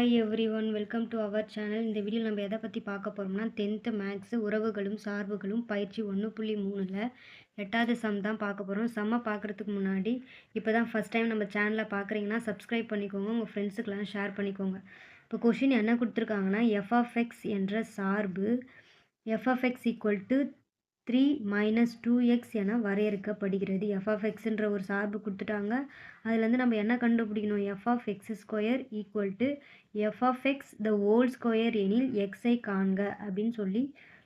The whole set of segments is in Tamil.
Hi everyone, welcome to our channel. இந்த வீடியோவில் நம்ம எதை பற்றி பார்க்க போகிறோம்னா 10th மேக்ஸு உறவுகளும் சார்புகளும் பயிற்சி 1.3ல் 8வது சம் தான் பார்க்க போகிறோம். சம்மை பார்க்குறதுக்கு முன்னாடி இப்போ தான் ஃபஸ்ட் டைம் நம்ம சேனலை பார்க்குறீங்கன்னா சப்ஸ்கிரைப் பண்ணிக்கோங்க, உங்கள் ஃப்ரெண்ட்ஸுக்கெல்லாம் ஷேர் பண்ணிக்கோங்க. இப்போ கொஷின் என்ன கொடுத்துருக்காங்கன்னா f(x) என்ற சார்பு f(x) = 3 - 2x என வரையறுக்கப்படுகிறது. f(x)ன்ற ஒரு சார்பு கொடுத்துட்டாங்க. அதுலேருந்து நம்ம என்ன கண்டுபிடிக்கணும்? f(x2) = f(x) the whole square எனில் xஐ காண்க அப்படின்னு சொல்லி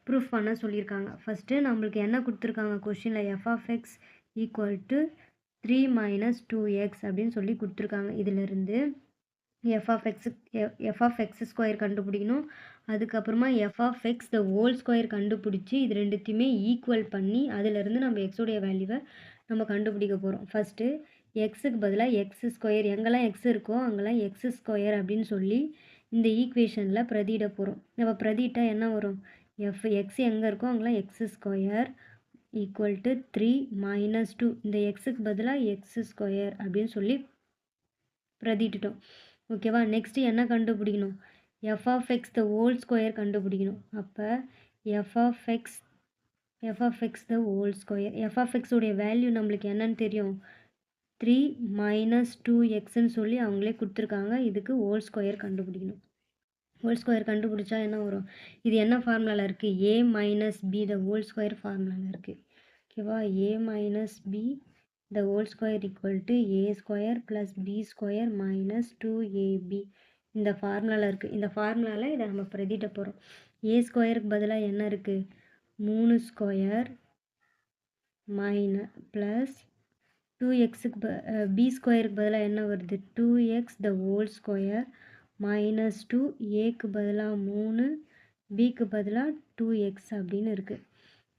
ப்ரூஃப் பண்ண சொல்லியிருக்காங்க. ஃபஸ்ட்டு நம்மளுக்கு என்ன கொடுத்துருக்காங்க கொஷினில்? f(x) = 3 - 2x அப்படின்னு சொல்லி கொடுத்துருக்காங்க. இதிலிருந்து f(x2) கண்டுபிடிக்கணும். அதுக்கப்புறமா f(x) the whole square கண்டுபிடிச்சி இது ரெண்டுத்தையுமே ஈக்குவல் பண்ணி அதிலிருந்து நம்ம எக்ஸோடைய வேல்யூவை நம்ம கண்டுபிடிக்க போகிறோம். ஃபஸ்ட்டு எக்ஸுக்கு பதிலாக x², எங்கெல்லாம் எக்ஸ் இருக்கோ அங்கெல்லாம் x² அப்படின்னு சொல்லி இந்த ஈக்குவேஷனில் பிரதியிட போகிறோம். நம்ம பிரதியிட்டா என்ன வரும்? எக்ஸ் எங்கே இருக்கோ அங்கெல்லாம் x² = 3 - 2. இந்த எக்ஸுக்கு பதிலாக x² அப்படின்னு சொல்லி பிரதியிட்டுட்டோம். ஓகேவா? நெக்ஸ்ட்டு என்ன கண்டுபிடிக்கணும்? f(x) the whole square கண்டுபிடிக்கணும். அப்போ f(x) the whole square, f(x) உடைய வேல்யூ நம்மளுக்கு என்னன்னு தெரியும்? 3 - 2xன்னு சொல்லி அவங்களே கொடுத்துருக்காங்க. இதுக்கு ஹோல் ஸ்கொயர் கண்டுபிடிக்கணும். ஹோல் ஸ்கொயர் கண்டுபிடிச்சா என்ன வரும்? இது என்ன ஃபார்முலாவில் இருக்குது? a - b the whole square ஃபார்முலாவில் இருக்குது. ஓகேவா? a - b the whole square = a² + b² - 2ab இந்த ஃபார்முலாவில் இருக்குது. இந்த ஃபார்முலாவில் இதை நம்ம பிரதியிட போகிறோம். a²க்கு பதிலாக என்ன இருக்குது? 3² ப்ளஸ் 2xக்கு b²க்கு பதிலாக என்ன வருது? 2x the whole square - 2, aக்கு பதிலாக 3, bக்கு பதிலாக 2x அப்படின்னு இருக்குது.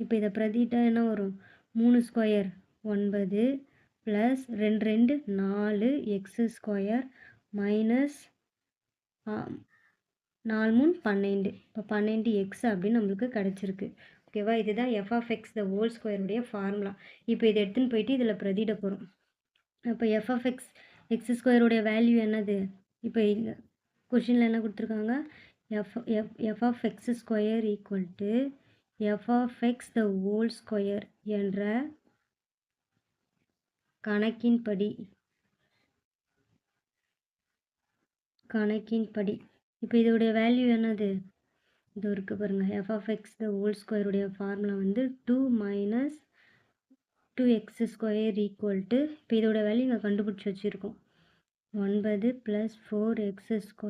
இப்போ இதை பிரதியிட்டா என்ன வரும்? 3² 9 ப்ளஸ் 2 4 x² மைனஸ் 4 3 12. இப்போ 12x அப்படின்னு நம்மளுக்கு கிடச்சிருக்கு. ஓகேவா? இதுதான் f(x) the whole square உடைய ஃபார்முலா. இப்போ இதை எடுத்துன்னு போயிட்டு இதில் பிரதியிட போகிறோம். அப்போ f(x) x² உடைய வேல்யூ என்னது? இப்போ இந்த கொஷினில் என்ன கொடுத்துருக்காங்க? f(x2) = f(x) the whole square என்ற கணக்கின்படி இப்போ இதோடைய வேல்யூ என்னது? இது இருக்குது பாருங்கள். f(x) the whole square உடைய ஃபார்முலா வந்து 2 - 2x² இப்போ இதோட வேல்யூ இங்கே கண்டுபிடிச்சி வச்சுருக்கோம். 9 + 4x² -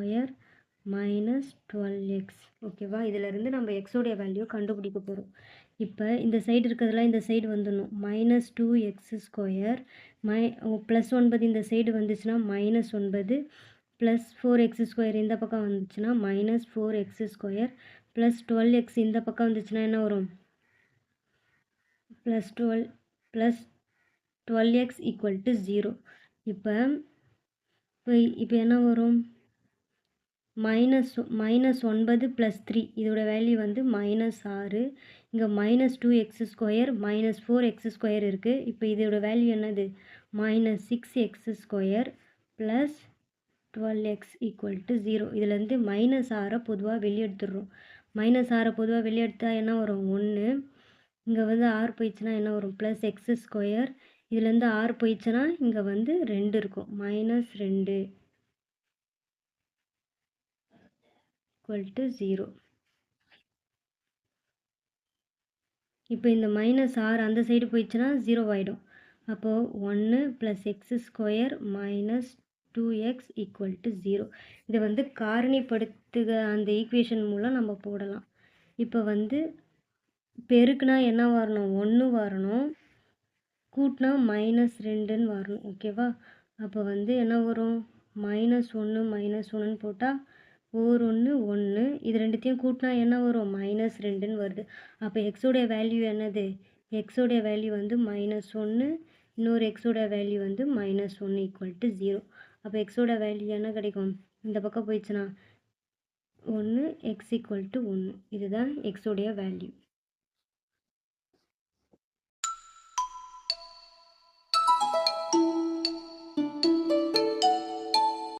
12x. ஓகேவா? இதிலிருந்து நம்ம எக்ஸோடைய வேல்யூ கண்டுபிடிக்க போகிறோம். இப்போ இந்த சைடு இருக்கிறதுலாம் இந்த சைடு வந்துடணும். -2x² +9 இந்த சைடு வந்துச்சுன்னா -9 ப்ளஸ் 4x² இந்த பக்கம் வந்துச்சுன்னா -4x² ப்ளஸ் 12x இந்த பக்கம் வந்துச்சுன்னா என்ன வரும்? +12x = 0. இப்போ என்ன வரும்? -9 + 3 இதோட வேல்யூ வந்து -6. இங்கே -2x² -4x² இருக்குது. இப்போ இதோட வேல்யூ என்னது? -6x² plus 12x = 0. இதுலேருந்து -6 பொதுவாக வெளியே எடுத்துடுறோம். -6 பொதுவாக வெளியே எடுத்தால் என்ன வரும்? 1. இங்கே வந்து 6 போயிடுச்சுன்னா என்ன வரும்? +x². இதுலேருந்து 6 போயிடுச்சுன்னா இங்கே வந்து 2 இருக்கும். -2 = 0. இப்போ இந்த -6 அந்த சைடு போயிடுச்சுன்னா 0 ஆகிடும். அப்போது 1 + x² - 2x = 0. இதை வந்து காரணிப்படுத்துக அந்த ஈக்குவேஷன் மூலம் நம்ம போடலாம். இப்போ வந்து பெருக்குனா என்ன வரணும்? 1 வரணும். கூட்டினா -2ன்னு வரணும். ஓகேவா? அப்போ வந்து என்ன வரும்? -1 -1ன்னு போட்டால் 4 1 1. இது ரெண்டுத்தையும் கூட்டினா என்ன வரும்? -2ன்னு வருது. அப்போ எக்ஸோடைய வேல்யூ என்னது? எக்ஸோடைய வேல்யூ வந்து -1, இன்னொரு எக்ஸோட வேல்யூ வந்து -1 = 0. அப்போ எக்ஸோட வேல்யூ என்ன கிடைக்கும்? இந்த பக்கம் போயிடுச்சுன்னா 1 x = 1. இதுதான் எக்ஸோடைய வேல்யூ.